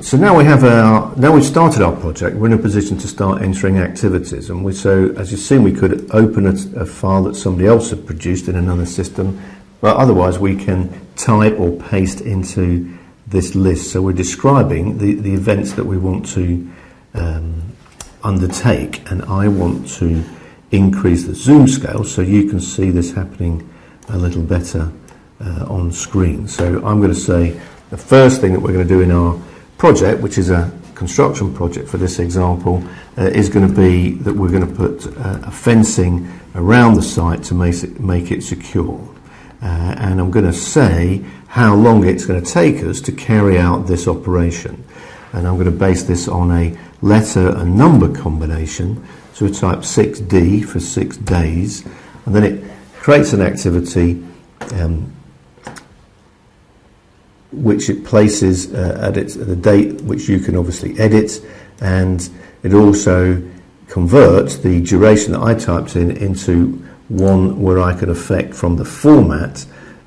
So now we've started our project, we're in a position to start entering activities, and so as you've seen, we could open a file that somebody else had produced in another system, but otherwise we can type or paste into this list. So we're describing the events that we want to undertake, and I want to increase the zoom scale so you can see this happening a little better on screen. So I'm going to say the first thing that we're going to do in our project, which is a construction project for this example, is going to be that we're going to put a fencing around the site to make it secure. And I'm going to say how long it's going to take us to carry out this operation. And I'm going to base this on a letter and number combination. So we type 6D for 6 days, and then it creates an activity which it places at the date which you can obviously edit, and it also converts the duration that I typed in into one where I can affect from the format.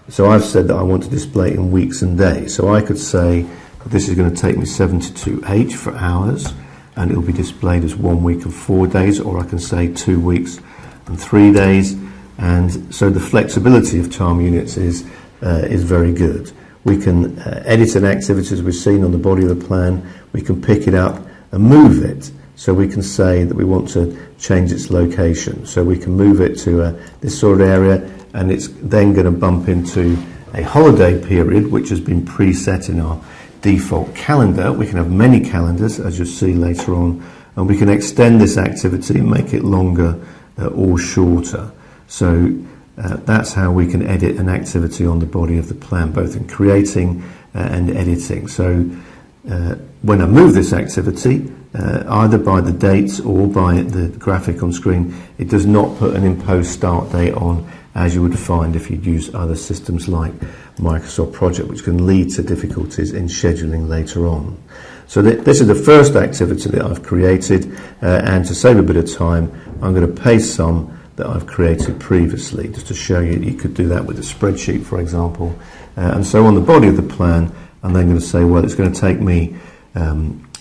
So I've said that I want to display in weeks and days. So I could say this is going to take me 72H for hours, and it will be displayed as 1 week and 4 days, or I can say 2 weeks and 3 days. And so the flexibility of time units is very good. We can edit an activity as we've seen on the body of the plan. We can pick it up and move it. So we can say that we want to change its location. So we can move it to this sort of area, and it's then going to bump into a holiday period which has been preset in our default calendar. We can have many calendars, as you'll see later on, and we can extend this activity and make it longer or shorter. So that's how we can edit an activity on the body of the plan, both in creating and editing. So when I move this activity, either by the dates or by the graphic on screen, it does not put an imposed start date on, as you would find if you'd use other systems like Microsoft Project, which can lead to difficulties in scheduling later on. So this is the first activity that I've created, and to save a bit of time, I'm going to paste some that I've created previously, just to show you you could do that with a spreadsheet, for example. And so on the body of the plan, I'm then going to say, well, it's going to take me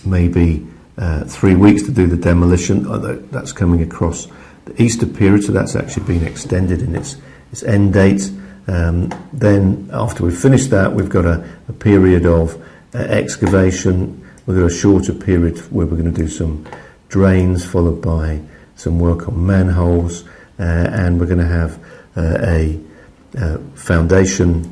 maybe 3 weeks to do the demolition, although that's coming across the Easter period, so that's actually been extended in its end date. Then after we've finished that, we've got a period of excavation. We've got a shorter period where we're going to do some drains, followed by some work on manholes, and we're going to have a foundation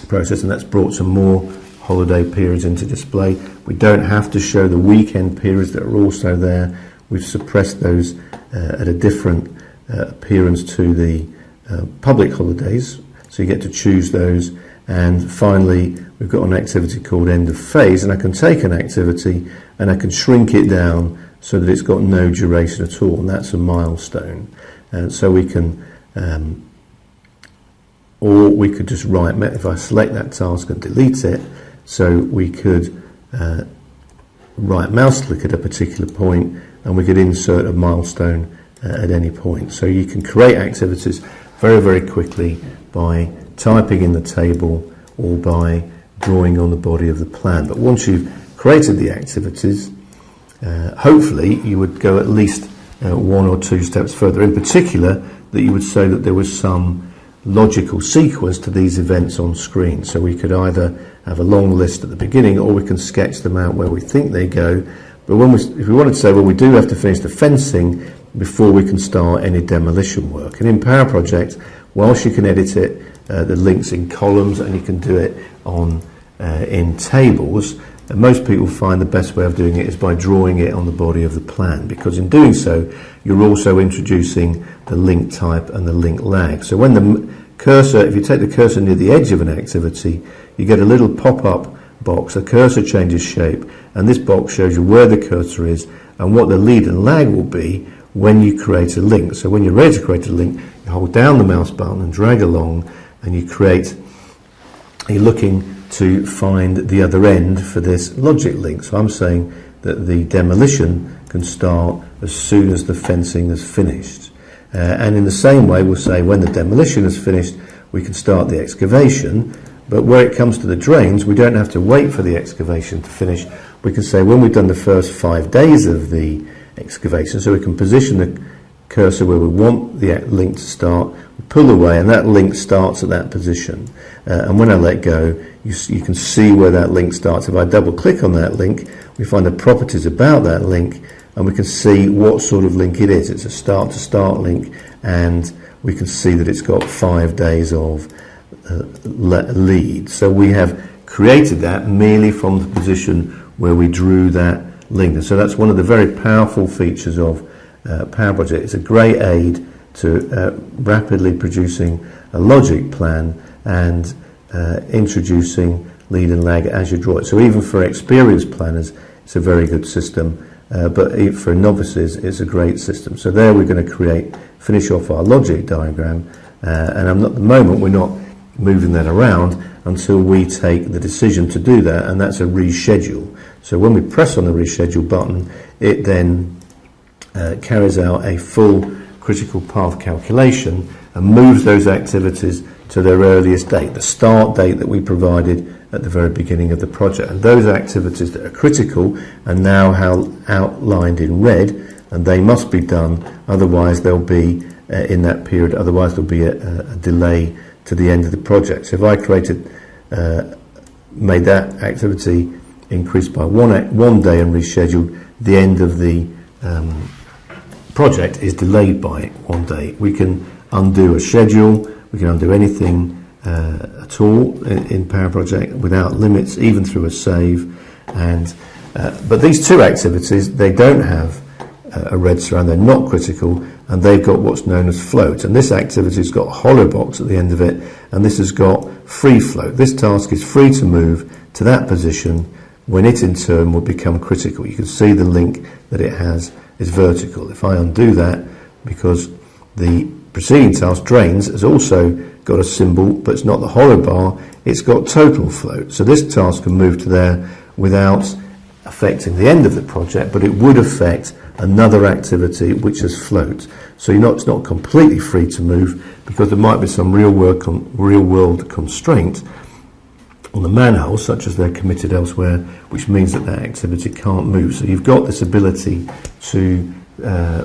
process, and that's brought some more holiday periods into display. We don't have to show the weekend periods that are also there. We've suppressed those at a different appearance to the public holidays, so you get to choose those. And finally, we've got an activity called end of phase, and I can take an activity and I can shrink it down so that it's got no duration at all, and that's a milestone. And so we can, or we could just write, if I select that task and delete it, so we could right mouse click at a particular point, and we could insert a milestone at any point. So you can create activities very, very quickly by typing in the table or by drawing on the body of the plan. But once you've created the activities, hopefully you would go at least 1 or 2 steps further. In particular, that you would say that there was some logical sequence to these events on screen. So we could either have a long list at the beginning, or we can sketch them out where we think they go. But if we wanted to say, well, we do have to finish the fencing before we can start any demolition work. And in Power Project, whilst you can edit it, the links in columns, and you can do it on in tables, most people find the best way of doing it is by drawing it on the body of the plan, because in doing so, you're also introducing the link type and the link lag. So when the cursor, if you take the cursor near the edge of an activity, you get a little pop-up box. The cursor changes shape, and this box shows you where the cursor is and what the lead and lag will be when you create a link. So when you're ready to create a link, you hold down the mouse button and drag along, and you're looking to find the other end for this logic link. So I'm saying that the demolition can start as soon as the fencing is finished. And in the same way, we'll say when the demolition is finished, we can start the excavation, But where it comes to the drains, we don't have to wait for the excavation to finish. We can say when we've done the first 5 days of the excavation, so we can position the cursor where we want the link to start, we pull away and that link starts at that position. And when I let go, you can see where that link starts. If I double click on that link, we find the properties about that link and we can see what sort of link it is. It's a start to start link, and we can see that it's got 5 days of lead. So we have created that merely from the position where we drew that link. And so that's one of the very powerful features of Power Project. It's a great aid to rapidly producing a logic plan and introducing lead and lag as you draw it. So even for experienced planners, it's a very good system, but for novices, it's a great system. So there we're going to finish off our logic diagram, and at the moment we're not moving that around until we take the decision to do that, and that's a reschedule. So when we press on the reschedule button, it then carries out a full critical path calculation and moves those activities to their earliest date, the start date that we provided at the very beginning of the project. And those activities that are critical are now outlined in red, and they must be done, otherwise they'll be in that period, otherwise there'll be a delay to the end of the project. So if I made that activity increase by one day and rescheduled, the end of the project is delayed by 1 day. We can undo a schedule, we can undo anything at all in Power Project without limits, even through a save. And but these two activities, they don't have a red surround, they're not critical, and they've got what's known as float. And this activity's got a hollow box at the end of it, and this has got free float. This task is free to move to that position when it in turn will become critical. You can see the link that it has is vertical. If I undo that, because the preceding task, drains, has also got a symbol, but it's not the hollow bar, it's got total float. So this task can move to there without affecting the end of the project, but it would affect another activity which has float. So it's not completely free to move, because there might be some real world constraint on the manhole, such as they're committed elsewhere, which means that activity can't move. So you've got this ability to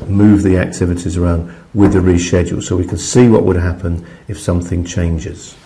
move the activities around with the reschedule, so we can see what would happen if something changes.